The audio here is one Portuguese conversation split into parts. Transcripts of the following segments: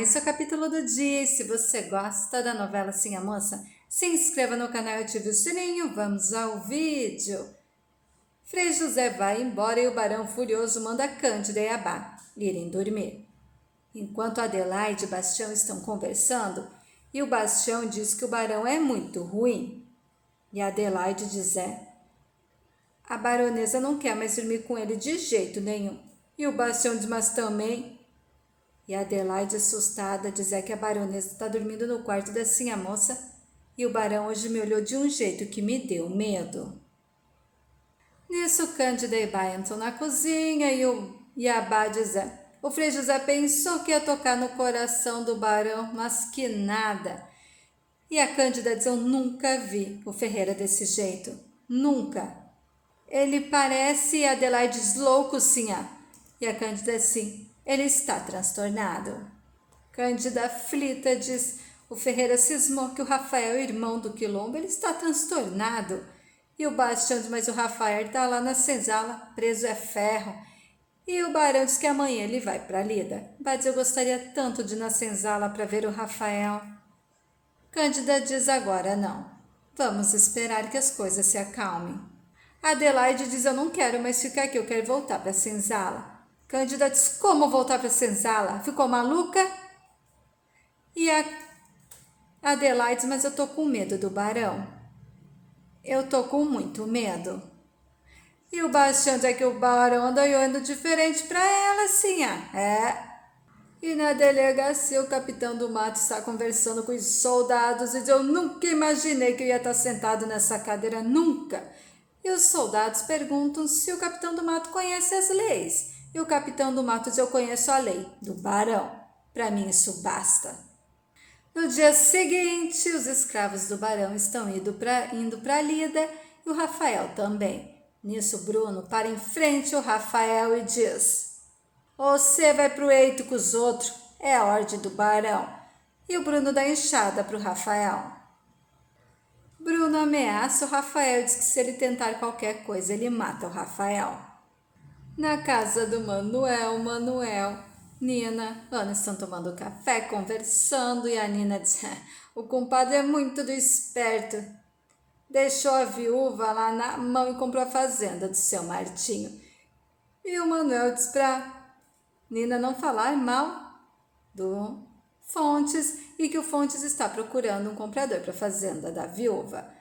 esse é o capítulo do dia e se você gosta da novela Sim a Moça, se inscreva no canal e ative o sininho. Vamos ao vídeo. Frei José vai embora e o barão furioso manda Cândida e Abá irem dormir. Enquanto Adelaide e Bastião estão conversando, e o Bastião diz que o barão é muito ruim, e Adelaide diz a baronesa não quer mais dormir com ele de jeito nenhum. E o Bastião diz, mas também. E Adelaide, assustada, diz que a baronesa está dormindo no quarto da Sim a Moça e o barão hoje me olhou de um jeito que me deu medo. Nisso, Cândida e Abá entram na cozinha e Abá diz o Frei José pensou que ia tocar no coração do barão, mas que nada. E a Cândida diz, eu nunca vi o Ferreira desse jeito, nunca. Ele parece Adelaide louco, sim. E a Cândida sim, ele está transtornado. Cândida aflita diz, o Ferreira cismou que o Rafael, irmão do Quilombo, ele está transtornado. E o Bastião diz, mas o Rafael está lá na senzala, preso é ferro. E o barão diz que amanhã ele vai para Lida. Mas eu gostaria tanto de ir na senzala para ver o Rafael. Cândida diz, agora não. Vamos esperar que as coisas se acalmem. Adelaide diz, eu não quero mais ficar aqui, eu quero voltar para a senzala. Cândida diz, como voltar para a senzala? Ficou maluca? E a Adelaide diz, mas eu tô com medo do barão. Eu tô com muito medo. E o Bastião diz que o barão anda olhando diferente para ela, sim. E na delegacia o capitão do mato está conversando com os soldados e diz, eu nunca imaginei que eu ia estar sentado nessa cadeira, nunca. E os soldados perguntam se o capitão do mato conhece as leis. E o capitão do mato diz, eu conheço a lei do barão. Para mim isso basta. No dia seguinte, os escravos do barão estão indo para Lida e o Rafael também. Nisso, Bruno para em frente ao Rafael e diz, você vai pro eito com os outros, é a ordem do barão. E o Bruno dá enxada pro Rafael. Bruno ameaça o Rafael e diz que se ele tentar qualquer coisa, ele mata o Rafael. Na casa do Manuel, Nina, Ana estão tomando café, conversando, e a Nina diz, o compadre é muito do esperto. Deixou a viúva lá na mão e comprou a fazenda do seu Martinho. E o Manuel diz para Nina não falar mal do Fontes e que o Fontes está procurando um comprador para a fazenda da viúva.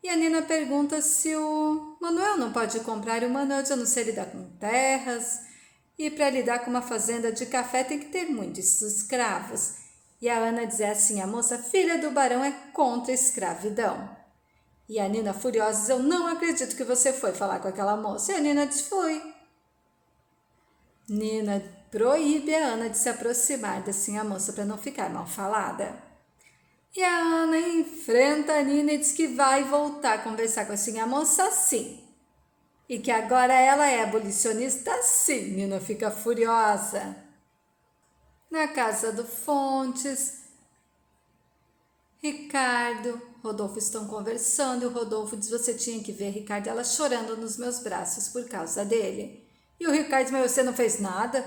E a Nina pergunta se o Manuel não pode comprar. E o Manuel diz, eu não sei lidar com terras. E para lidar com uma fazenda de café tem que ter muitos escravos. E a Ana diz assim, a moça, filha do barão, é contra a escravidão. E a Nina, furiosa, diz, eu não acredito que você foi falar com aquela moça. E a Nina diz, fui. Nina proíbe a Ana de se aproximar da moça para não ficar mal falada. E a Ana enfrenta a Nina e diz que vai voltar a conversar com a moça sim. E que agora ela é abolicionista sim. Nina fica furiosa. Na casa do Fontes, Ricardo, Rodolfo estão conversando e o Rodolfo diz, você tinha que ver, Ricardo, ela chorando nos meus braços por causa dele. E o Ricardo diz, mas você não fez nada?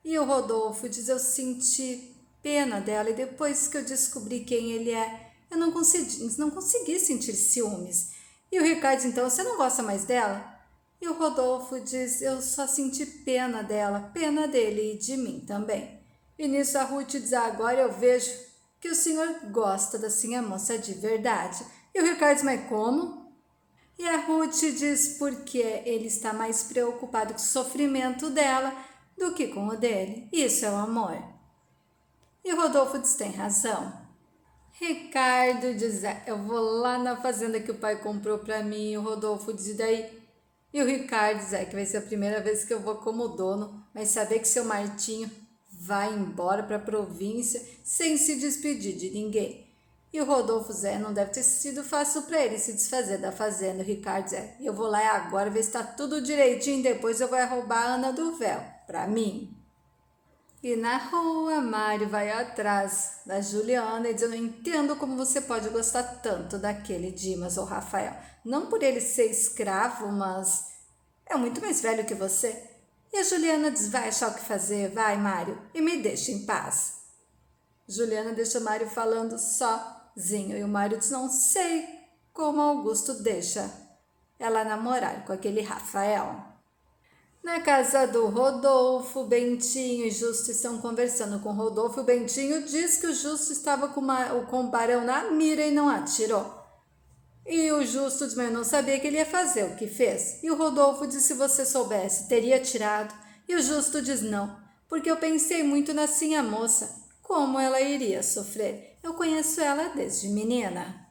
E o Rodolfo diz, eu senti pena dela e depois que eu descobri quem ele é, eu não consegui sentir ciúmes. E o Ricardo diz, então você não gosta mais dela? E o Rodolfo diz, eu só senti pena dela, pena dele e de mim também. E nisso a Ruth diz, agora eu vejo que o senhor gosta da a moça de verdade. E o Ricardo diz, mas como? E a Ruth diz, porque ele está mais preocupado com o sofrimento dela do que com o dele. Isso é o amor. E o Rodolfo diz, tem razão. Ricardo diz, eu vou lá na fazenda que o pai comprou para mim. E o Rodolfo diz, e daí? E o Ricardo diz, que vai ser a primeira vez que eu vou como dono, mas saber que seu Martinho vai embora para a província sem se despedir de ninguém. E o Rodolfo não deve ter sido fácil para ele se desfazer da fazenda. O Ricardo eu vou lá agora ver se está tudo direitinho, depois eu vou roubar a Ana do véu, para mim. E na rua, Mário vai atrás da Juliana e diz, eu não entendo como você pode gostar tanto daquele Dimas ou Rafael. Não por ele ser escravo, mas é muito mais velho que você. E a Juliana diz, vai achar o que fazer, vai, Mário, e me deixa em paz. Juliana deixa o Mário falando sozinho, e o Mário diz, não sei como Augusto deixa ela namorar com aquele Rafael. Na casa do Rodolfo, Bentinho e Justo estão conversando com o Rodolfo. O Bentinho diz que o Justo estava com o Barão na mira e não atirou. E o Justo diz, mas eu não sabia que ele ia fazer o que fez. E o Rodolfo diz, se você soubesse, teria atirado. E o Justo diz, não, porque eu pensei muito na Sinha Moça, como ela iria sofrer. Eu conheço ela desde menina.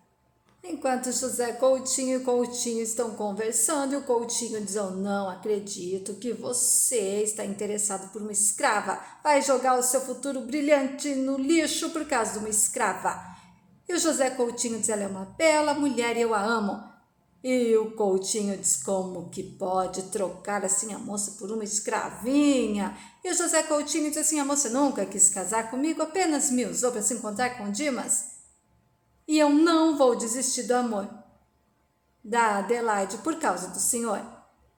Enquanto José Coutinho e Coutinho estão conversando, e o Coutinho diz, eu não acredito que você está interessado por uma escrava. Vai jogar o seu futuro brilhante no lixo por causa de uma escrava. E o José Coutinho diz, ela é uma bela mulher e eu a amo. E o Coutinho diz, como que pode trocar assim a moça por uma escravinha? E o José Coutinho diz assim, a moça nunca quis casar comigo, apenas me usou para se encontrar com Dimas. E eu não vou desistir do amor da Adelaide por causa do senhor.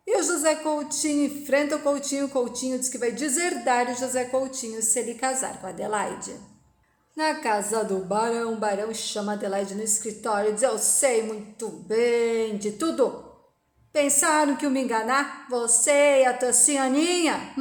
E o José Coutinho enfrenta o Coutinho diz que vai deserdar o José Coutinho se ele casar com a Adelaide. Na casa do Barão, o Barão chama a Adelaide no escritório e diz, eu sei muito bem de tudo. Pensaram que iam me enganar? Você e a tua senhorinha?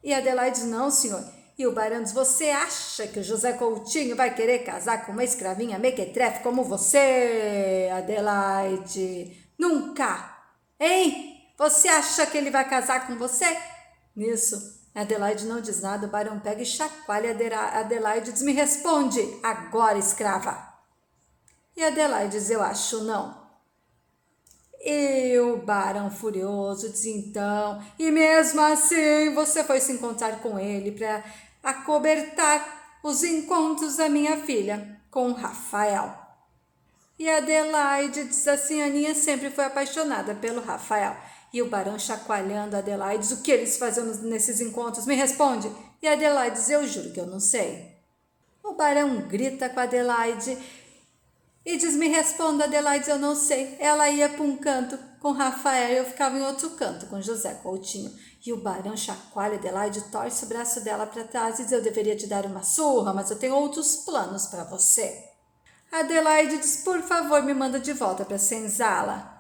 E a Adelaide diz, não, senhor. E o Barão diz, você acha que o José Coutinho vai querer casar com uma escravinha mequetrefe como você, Adelaide? Nunca! Hein? Você acha que ele vai casar com você? Nisso, a Adelaide não diz nada, o Barão pega e chacoalha a Adelaide e diz, me responde, agora, escrava. E a Adelaide diz, eu acho não. E o Barão furioso diz, então, e mesmo assim você foi se encontrar com ele para acobertar os encontros da minha filha com o Rafael. E a Adelaide diz assim, a Aninha sempre foi apaixonada pelo Rafael. E o Barão chacoalhando a Adelaide diz, o que eles faziam nesses encontros? Me responde. E a Adelaide diz, eu juro que eu não sei. O Barão grita com a Adelaide e diz, me responda, Adelaide, eu não sei. Ela ia para um canto com Rafael e eu ficava em outro canto com José Coutinho. E o Barão chacoalha Adelaide, torce o braço dela para trás e diz, eu deveria te dar uma surra, mas eu tenho outros planos para você. Adelaide diz, por favor, me manda de volta para a senzala.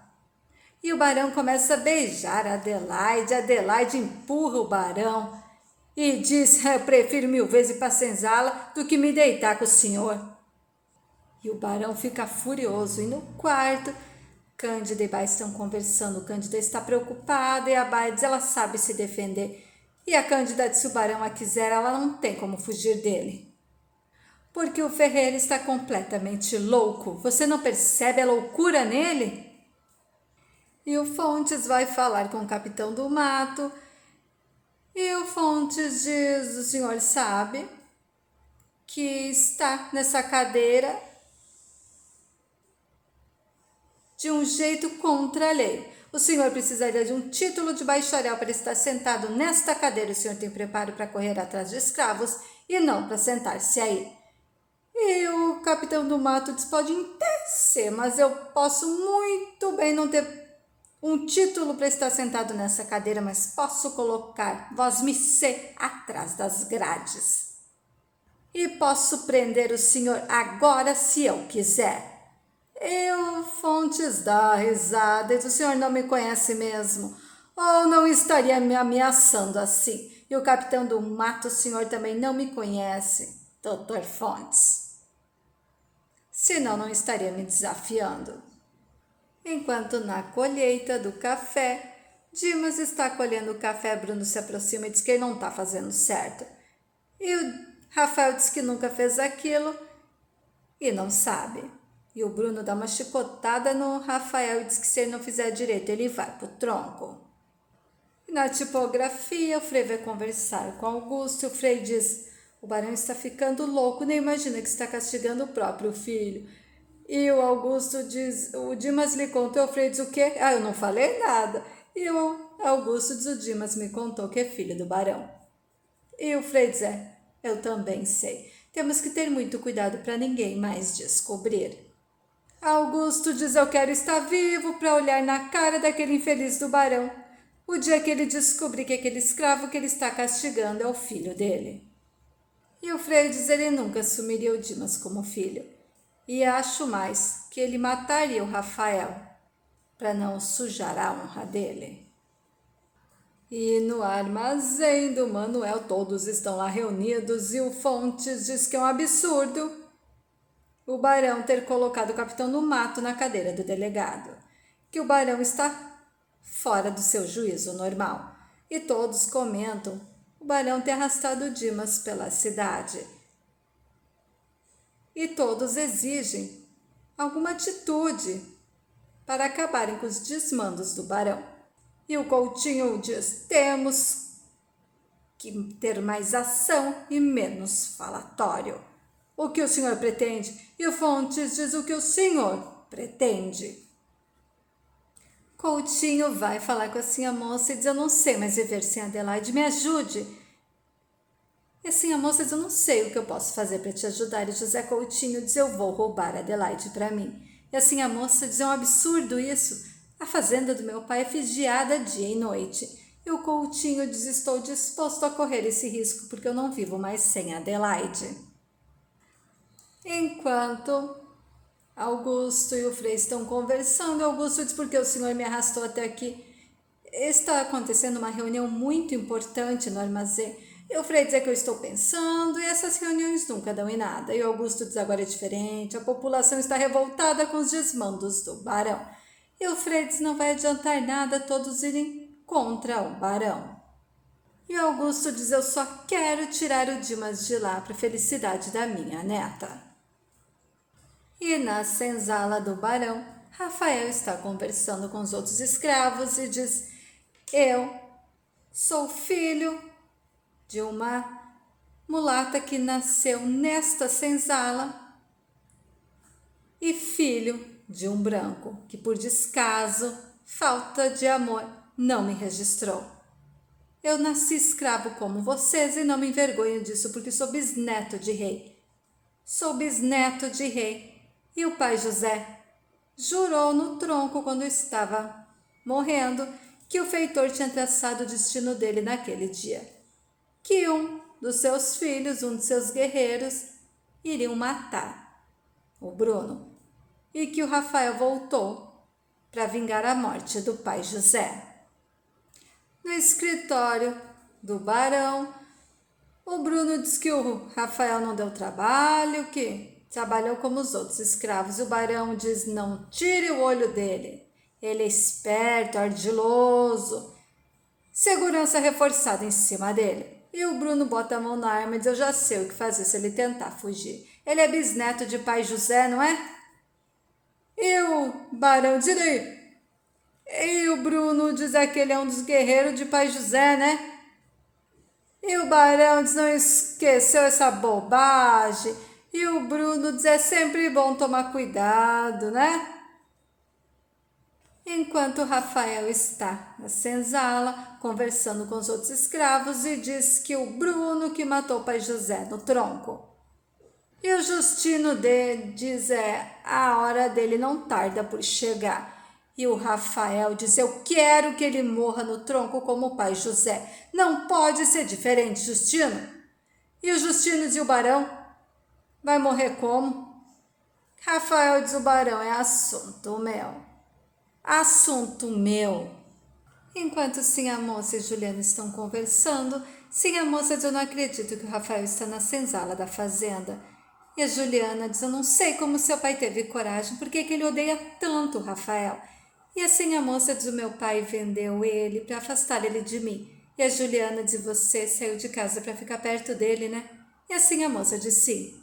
E o Barão começa a beijar a Adelaide empurra o Barão e diz, eu prefiro 1000 vezes ir para a senzala do que me deitar com o senhor. E o Barão fica furioso. E no quarto, Cândida e Bai estão conversando. Cândida está preocupada e a Bai diz, ela sabe se defender. E a Cândida diz, se o Barão a quiser, ela não tem como fugir dele. Porque o Ferreira está completamente louco. Você não percebe a loucura nele? E o Fontes vai falar com o capitão do mato. E o Fontes diz, o senhor sabe que está nessa cadeira de um jeito contra a lei. O senhor precisaria de um título de bacharel para estar sentado nesta cadeira. O senhor tem preparo para correr atrás de escravos e não para sentar-se aí. E o capitão do mato diz, pode até ser, mas eu posso muito bem não ter um título para estar sentado nessa cadeira, mas posso colocar vós-me-sé atrás das grades. E posso prender o senhor agora se eu quiser. E o Fontes dá risada e diz, o senhor não me conhece mesmo, ou não estaria me ameaçando assim. E o capitão do mato, o senhor também não me conhece, doutor Fontes. Senão não estaria me desafiando. Enquanto na colheita do café, Dimas está colhendo o café, Bruno se aproxima e diz que ele não está fazendo certo. E o Rafael diz que nunca fez aquilo e não sabe. E o Bruno dá uma chicotada no Rafael e diz que se ele não fizer direito, ele vai pro tronco. E na tipografia, o Frei vai conversar com Augusto e o Frei diz, o Barão está ficando louco, nem imagina que está castigando o próprio filho. E o Augusto diz, o Dimas lhe contou, o Frei diz, o quê? Eu não falei nada. E o Augusto diz, o Dimas me contou que é filho do Barão. E o Frei diz, eu também sei. Temos que ter muito cuidado para ninguém mais descobrir. Augusto diz, eu quero estar vivo para olhar na cara daquele infeliz do Barão. o dia que ele descobrir que aquele escravo que ele está castigando é o filho dele. E o Freydes, ele nunca assumiria o Dimas como filho. E acho mais que ele mataria o Rafael para não sujar a honra dele. E no armazém do Manuel todos estão lá reunidos e o Fontes diz que é um absurdo o Barão ter colocado o capitão no mato na cadeira do delegado, que o Barão está fora do seu juízo normal. E todos comentam o Barão ter arrastado o Dimas pela cidade. E todos exigem alguma atitude para acabarem com os desmandos do Barão. E o Coutinho diz: temos que ter mais ação e menos falatório. O que o senhor pretende? E o Fontes diz: o que o senhor pretende? Coutinho vai falar com a moça e diz: eu não sei mais viver sem Adelaide, me ajude. E a moça diz: eu não sei o que eu posso fazer para te ajudar. E José Coutinho diz: eu vou roubar a Adelaide para mim. E a moça diz: é um absurdo isso. A fazenda do meu pai é vigiada dia e noite. E o Coutinho diz: estou disposto a correr esse risco, porque eu não vivo mais sem Adelaide. Enquanto Augusto e o Frei estão conversando, Augusto diz: porque o senhor me arrastou até aqui? Está acontecendo uma reunião muito importante no armazém. E o Frei diz: que eu estou pensando, e essas reuniões nunca dão em nada. E o Augusto diz: agora é diferente, a população está revoltada com os desmandos do Barão. E o Frei diz: não vai adiantar nada todos irem contra o Barão. E o Augusto diz: eu só quero tirar o Dimas de lá para a felicidade da minha neta. E na senzala do Barão, Rafael está conversando com os outros escravos e diz: eu sou filho de uma mulata que nasceu nesta senzala e filho de um branco que, por descaso, falta de amor, não me registrou. Eu nasci escravo como vocês e não me envergonho disso, porque sou bisneto de rei. Sou bisneto de rei. E o pai José jurou no tronco, quando estava morrendo, que o feitor tinha traçado o destino dele naquele dia. Que um dos seus filhos, um dos seus guerreiros, iriam matar o Bruno. E que o Rafael voltou para vingar a morte do pai José. No escritório do Barão, o Bruno diz que o Rafael não deu trabalho, que trabalhou como os outros escravos. O Barão diz: não tire o olho dele. Ele é esperto, ardiloso. Segurança reforçada em cima dele. E o Bruno bota a mão na arma e diz: eu já sei o que fazer se ele tentar fugir. Ele é bisneto de pai José, não é? E o Barão diz: e o Bruno diz que ele é um dos guerreiros de pai José, né? E o Barão diz: não esqueceu essa bobagem. E o Bruno diz: é sempre bom tomar cuidado, né? Enquanto Rafael está na senzala, conversando com os outros escravos, e diz que o Bruno que matou o pai José no tronco. E o Justino diz: a hora dele não tarda por chegar. E o Rafael diz: eu quero que ele morra no tronco como o pai José. Não pode ser diferente, Justino. E o Justino diz: o Barão vai morrer como? Rafael diz: o Barão é assunto meu. Assunto meu. Enquanto a moça e Juliana estão conversando, a moça diz: eu não acredito que o Rafael está na senzala da fazenda. E a Juliana diz: eu não sei como seu pai teve coragem, porque que ele odeia tanto o Rafael. E a moça diz: o meu pai vendeu ele para afastar ele de mim. E a Juliana diz: você saiu de casa para ficar perto dele, né? E a moça diz: sim.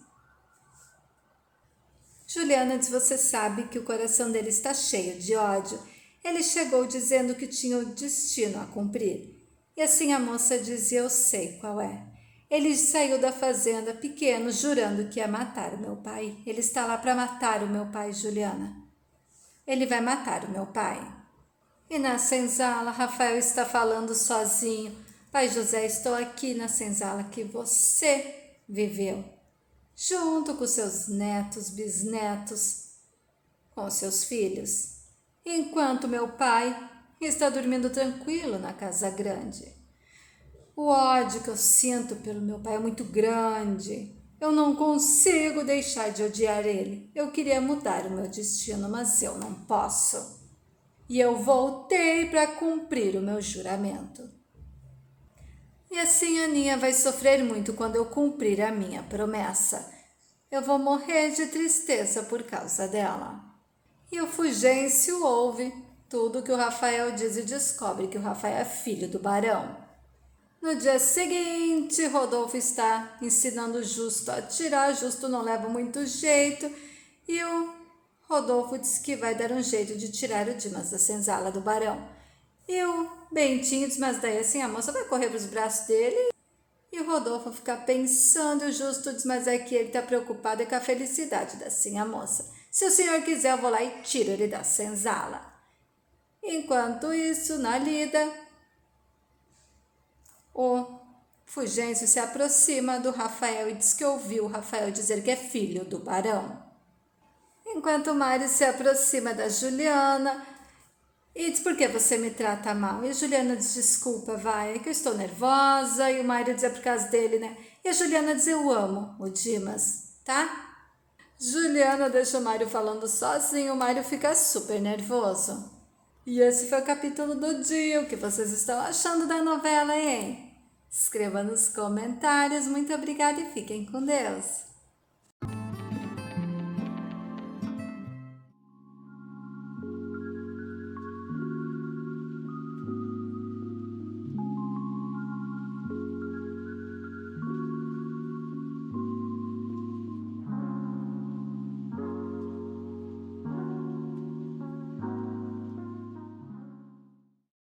Juliana diz: você sabe que o coração dele está cheio de ódio. Ele chegou dizendo que tinha o destino a cumprir. E a moça diz: eu sei qual é. Ele saiu da fazenda pequeno, jurando que ia matar o meu pai. Ele está lá para matar o meu pai, Juliana. Ele vai matar o meu pai. E na senzala, Rafael está falando sozinho: pai José, estou aqui na senzala que você viveu, junto com seus netos, bisnetos, com seus filhos. Enquanto meu pai e está dormindo tranquilo na casa grande. O ódio que eu sinto pelo meu pai é muito grande. Eu não consigo deixar de odiar ele. Eu queria mudar o meu destino, mas eu não posso. E eu voltei para cumprir o meu juramento. E assim a Aninha vai sofrer muito quando eu cumprir a minha promessa. Eu vou morrer de tristeza por causa dela. E o Fulgêncio ouve tudo que o Rafael diz e descobre que o Rafael é filho do barão. No dia seguinte, Rodolfo está ensinando o Justo a atirar. Justo não leva muito jeito e o Rodolfo diz que vai dar um jeito de tirar o Dimas da senzala do barão. E o Bentinho diz, mas daí assim a moça vai correr para os braços dele. E o Rodolfo fica pensando, o Justo diz, mas é que ele está preocupado com a felicidade da a moça. Se o senhor quiser, eu vou lá e tiro ele da senzala. Enquanto isso, na lida, o Fulgêncio se aproxima do Rafael e diz que ouviu o Rafael dizer que é filho do barão. Enquanto Mário se aproxima da Juliana e diz, por que você me trata mal? E a Juliana diz, desculpa, vai, é que eu estou nervosa. E o Mário diz, é por causa dele, né? E a Juliana diz, eu amo o Dimas, tá? Juliana deixa o Mário falando sozinho, o Mário fica super nervoso. E esse foi o capítulo do dia. O que vocês estão achando da novela, hein? Escreva nos comentários. Muito obrigada e fiquem com Deus.